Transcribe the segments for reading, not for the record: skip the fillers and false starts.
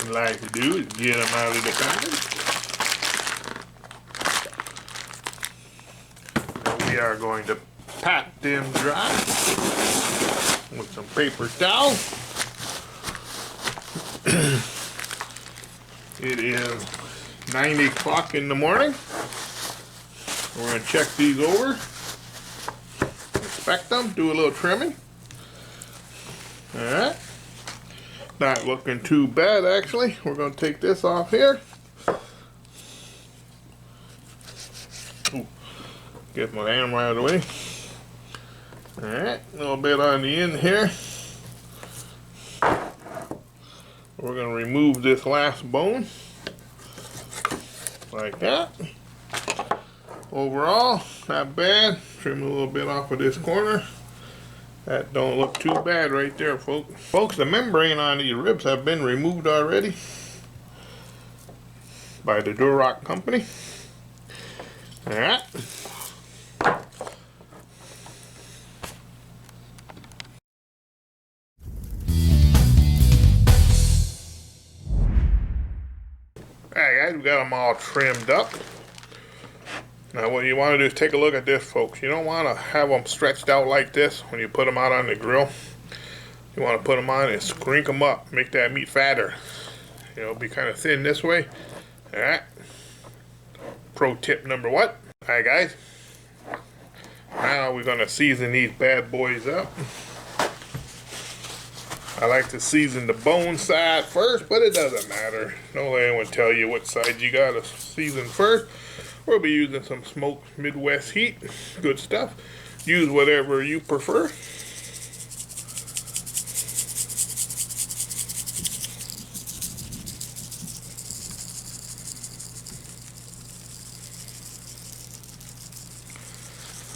we like to do is get them out of the package. We are going to pat them dry with some paper towel. It is 9 o'clock in the morning. We're going to check these over, inspect them, do a little trimming. Alright. Not looking too bad actually. We're going to take this off here. Ooh, get my hammer out of the way. Alright, a little bit on the end here. We're going to remove this last bone. Like that. Overall, not bad. Trim a little bit off of this corner. That don't look too bad right there, folks. Folks, the membrane on these ribs have been removed already by the Durock company. Alright. Alright guys, we got them all trimmed up. Now what you want to do is take a look at this, folks. You don't want to have them stretched out like this when you put them out on the grill. You want to put them on and shrink them up, make that meat fatter. You know, be kind of thin this way. Alright. Pro tip number 1. Alright guys. Now we're going to season these bad boys up. I like to season the bone side first, but it doesn't matter. Don't let anyone tell you what side you got to season first. We'll be using some smoked Midwest heat. Good stuff. Use whatever you prefer.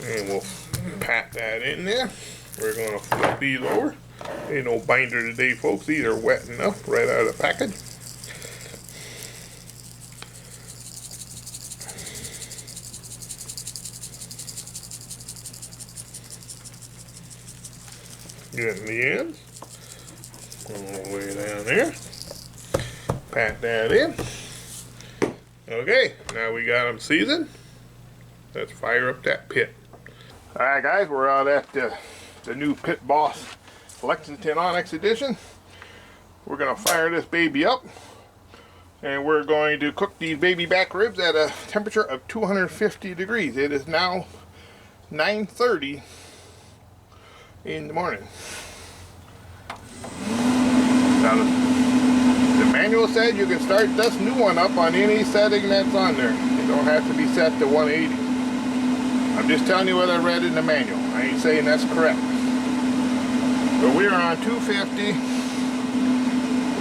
And we'll pat that in there. We're going to flip these over. Ain't no binder today, folks. These are wet enough right out of the package. Getting the ends all the way down there. Pat that in. Okay, now we got them seasoned. Let's fire up that pit. Alright guys, we're out at the new Pit Boss Lexington Onyx edition. We're going to fire this baby up. And we're going to cook these baby back ribs at a temperature of 250 degrees. It is now 9:30 in the morning. Now the manual said you can start this new one up on any setting that's on there. You don't have to be set to 180. I'm just telling you what I read in the manual. I ain't saying that's correct. But we are on 250.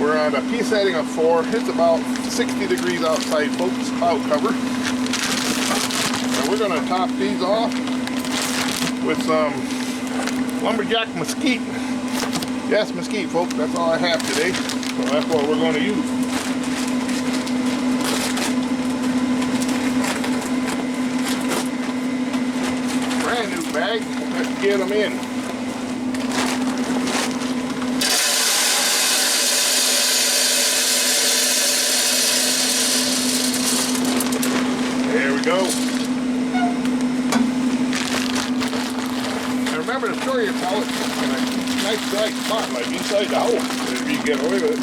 We're on a P setting of 4. It's about 60 degrees outside, folks. Cloud cover. And we're going to top these off with some lumberjack mesquite. Yes, mesquite, folks. That's all I have today. So that's what we're going to use. Brand new bag. Let's get them in. There we go. And remember to store your pellet in a nice bright spot like inside the house if you get away with it.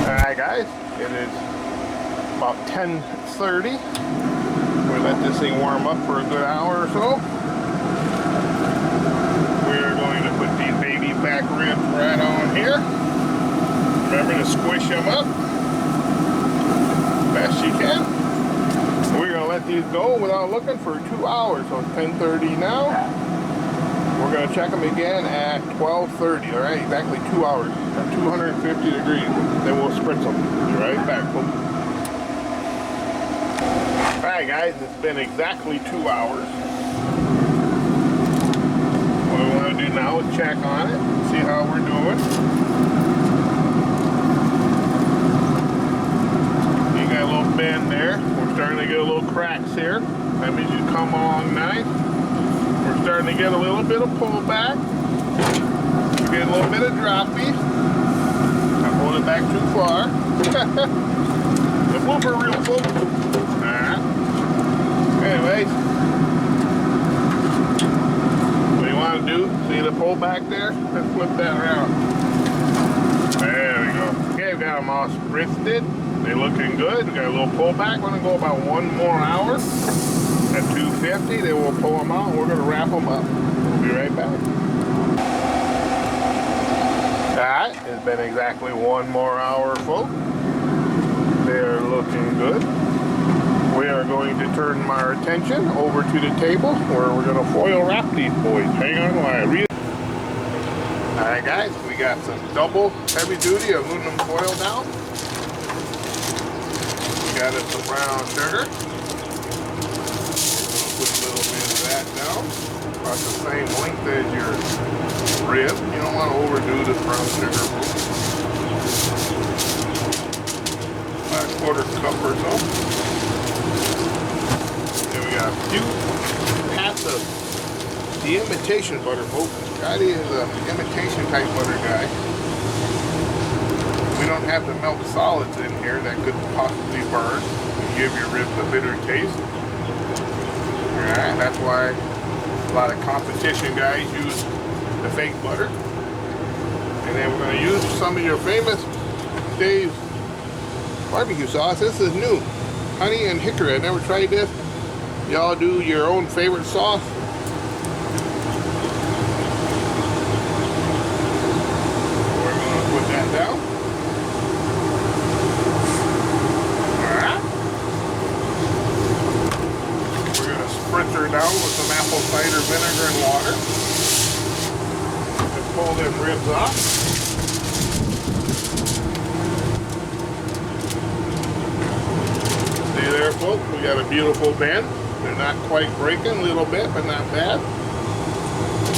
Alright guys, it is about 10:30. We let this thing warm up for a good hour or so. We're going to put these baby back ribs right on here. Remember to squish them up best you can. We're going to let these go without looking for 2 hours. So it's 10:30 now. We're going to check them again at 12:30. All right, exactly 2 hours at 250 degrees. Then we'll spritz them. Be right back, folks. Alright guys, it's been exactly 2 hours. What we want to do now is check on it, see how we're doing. starting to get a little cracks here. That means you come along nice. We're starting to get a little bit of pullback. We're getting a little bit of droppy. Not holding it back too far. The blooper reel, folks. Alright. Anyways. What do you want to do? See the pullback there? Let's flip that around. There we go. Okay, we got them all spritzed. They're looking good. We got a little pullback. We're going to go about 1 more hour at 250. Then we'll pull them out and we're going to wrap them up. We'll be right back. Alright, it's been exactly 1 more hour, folks. They're looking good. We are going to turn our attention over to the table where we're going to foil wrap these boys. Hang on while I read. Alright guys, we got some double heavy duty aluminum foil down. Got us some brown sugar. Put a little bit of that down. About the same length as your rib. You don't want to overdo this brown sugar. About a 1/4 cup or so. Then we got a few pats of the imitation butter, folks. Scotty is an imitation type butter guy. We don't have the milk solids in here that could possibly burn and give your ribs a bitter taste. Alright, that's why a lot of competition guys use the fake butter. And then we're going to use some of your famous Dave's barbecue sauce. This is new. Honey and hickory. I never tried this. Y'all do your own favorite sauce. We're going to put that down. Spritz her down with some apple cider vinegar and water. And pull them ribs off. See there, folks? We got a beautiful bend. They're not quite breaking, a little bit, but not bad.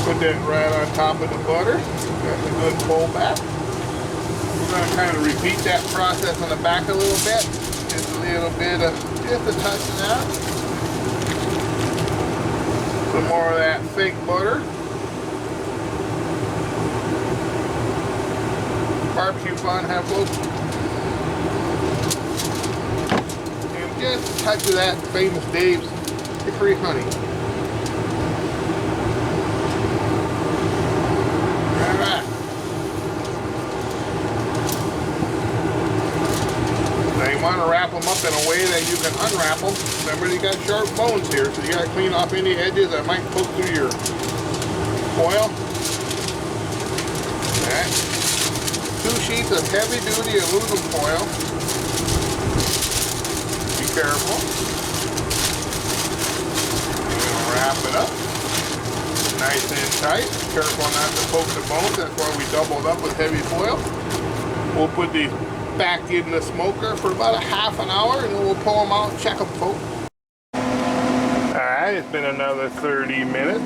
Put that right on top of the butter. Got a good pull back. We're going to kind of repeat that process on the back a little bit. Just a little bit of, just a touch of that. Some more of that fake butter. Barbecue fun, have folks. And just a touch of that famous Dave's hickory honey. Alright. Now you want to wrap them up in a way that you can unwrap them. Remember, you got sharp bones here, so you got to clean off any edges that might poke through your foil. Alright. 2 sheets of heavy-duty aluminum foil. Be careful. You're going to wrap it up. Nice and tight. Careful not to poke the bones. That's why we doubled up with heavy foil. We'll put these back in the smoker for about a half an hour, and then we'll pull them out and check them, folks. Alright, it's been another 30 minutes.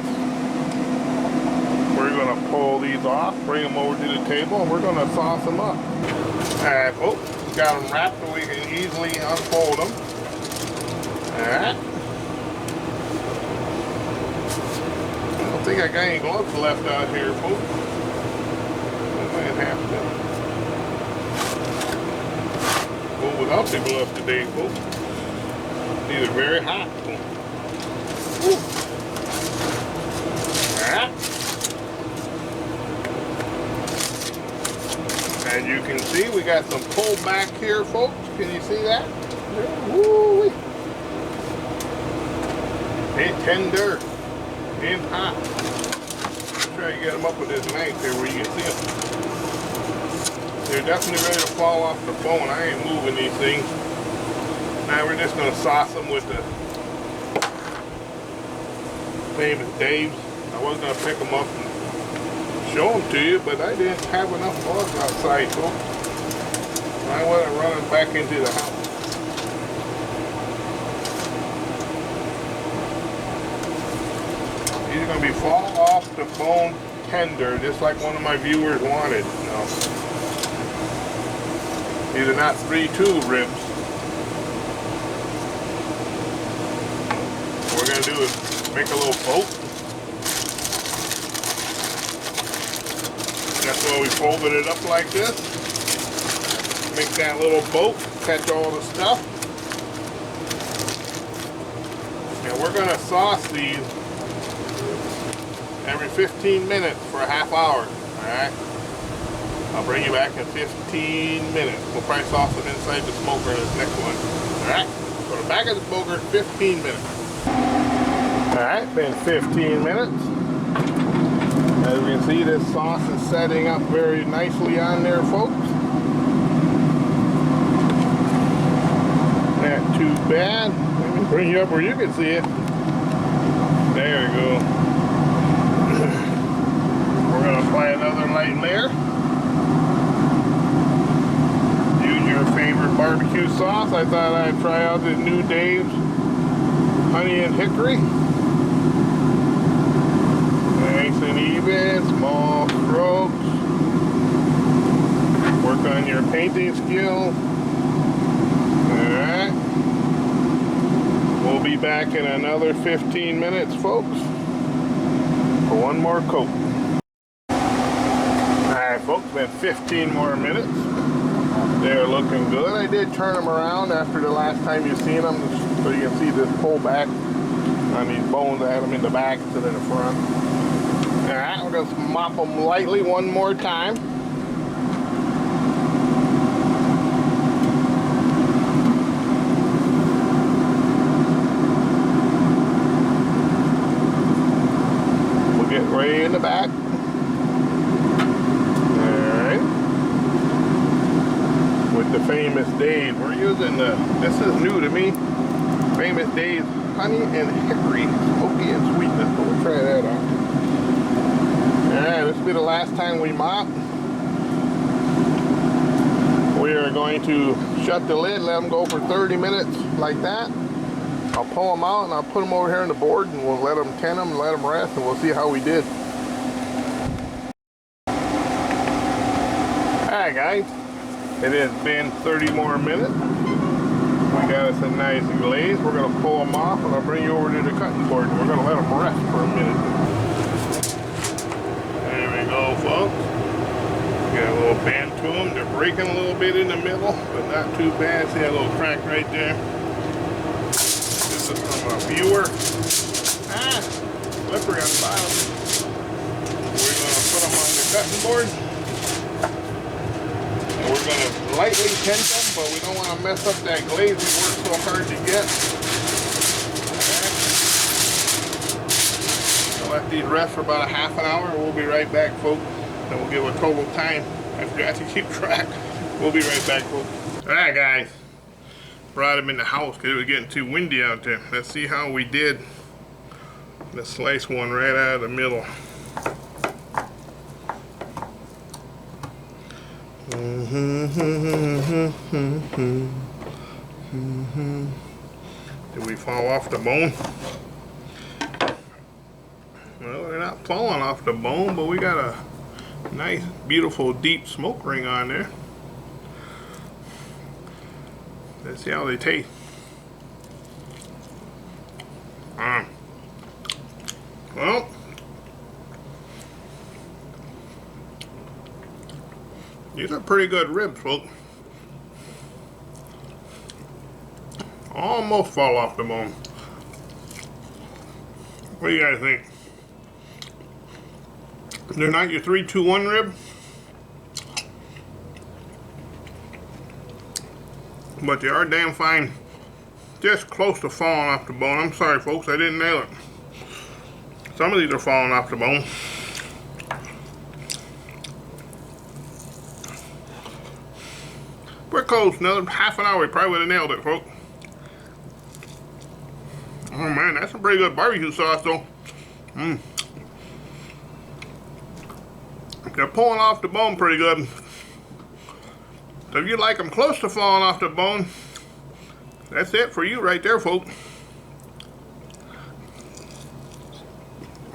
We're going to pull these off, bring them over to the table, and we're going to sauce them up. Alright, folks, got them wrapped so we can easily unfold them. Alright. I don't think I got any gloves left out here, folks. I might have to go without the gloves today, folks. These are very hot. Woo. Alright. As you can see, we got some pull back here, folks. Can you see that? Woo! It's tender and hot. Try to get them up with this knife here where you can see them. They're definitely ready to fall off the bone. I ain't moving these things. Now we're just going to sauce them with the famous Dave's. I was going to pick them up and show them to you, but I didn't have enough bugs outside, so I wasn't running back into the house. These are going to be fall off the bone tender, just like one of my viewers wanted. No. These are not 3-2 ribs. gonna do is make a little boat. That's why we folded it up like this. Make that little boat, catch all the stuff. And we're gonna sauce these every 15 minutes for a half hour, all right? I'll bring you back in 15 minutes. We'll probably sauce them inside the smoker in this next one, all right? So the back of the smoker, 15 minutes. All right, been 15 minutes. As we can see, this sauce is setting up very nicely on there, folks. Not too bad. Let me bring you up where you can see it. There we go. We're going to apply another light layer. Use your favorite barbecue sauce. I thought I'd try out the new Dave's Honey and Hickory. Nice and even, small strokes. Work on your painting skill. Alright. We'll be back in another 15 minutes, folks, for one more coat. Alright, folks, been 15 more minutes. They're looking good. I did turn them around after the last time you seen them, so you can see this pullback on these bones. I had them in the back instead of the front. Alright, we're going to mop them lightly one more time. We'll get right in the back. Alright. With the Famous Dave's. We're using this is new to me, Famous Dave's Honey and Hickory Smoky and Sweetness. So we'll try that out. Alright, this will be the last time we mop. We are going to shut the lid, let them go for 30 minutes like that. I'll pull them out and I'll put them over here on the board and we'll let them tin them and let them rest and we'll see how we did. Alright guys, it has been 30 more minutes. We got us a nice glaze. We're going to pull them off and I'll bring you over to the cutting board and we're going to let them rest for a minute. There we go, folks. Got a little bend to them. They're breaking a little bit in the middle, but not too bad. See that little crack right there? This is from a viewer. Slippery on the bottom. We're going to put them on the cutting board. And we're going to lightly tint them, but we don't want to mess up that glaze we worked so hard to get. Let these rest for about a half an hour. We'll be right back, folks. Then we'll give a total time. I forgot to keep track. We'll be right back, folks. Alright, guys. Brought them in the house because it was getting too windy out there. Let's see how we did. Let's slice one right out of the middle. Did we fall off the bone? Well, they're not falling off the bone, but we got a nice, beautiful, deep smoke ring on there. Let's see how they taste. Well, these are pretty good ribs, folks. Almost fall off the bone. What do you guys think? They're not your 3-2-1 rib, but they are damn fine. Just close to falling off the bone. I'm sorry, folks, I didn't nail it. Some of these are falling off the bone. We're close. Another half an hour, we probably would have nailed it, folks. Oh man, that's some pretty good barbecue sauce, though. They're pulling off the bone pretty good. So if you like them close to falling off the bone, that's it for you right there, folks.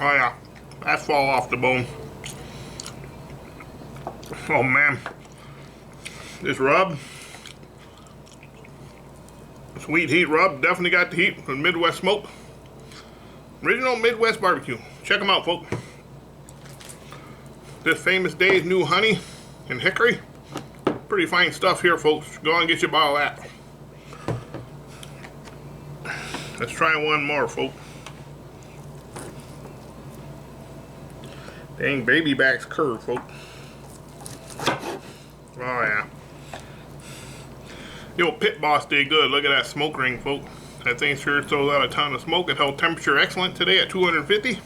Oh yeah, that's fall off the bone. Oh man, this rub, sweet heat rub, definitely got the heat from Midwest smoke. Original Midwest barbecue. Check them out, folks. This Famous Dave's new honey and hickory. Pretty fine stuff here, folks. Go and get you a bottle of that. Let's try one more, folks. Dang, baby back's curved, folks. Oh, yeah. The old Pit Boss did good. Look at that smoke ring, folks. That thing sure throws out a ton of smoke. It held temperature excellent today at 250.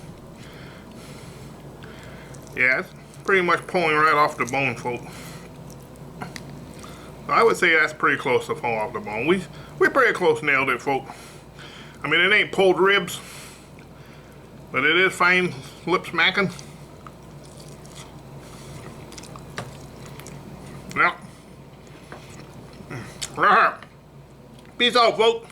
Yeah, it's pretty much pulling right off the bone, folks. I would say that's pretty close to fall off the bone. We pretty close nailed it, folks. I mean, it ain't pulled ribs, but it is fine lip smacking. Yeah. Right. Peace out, folks.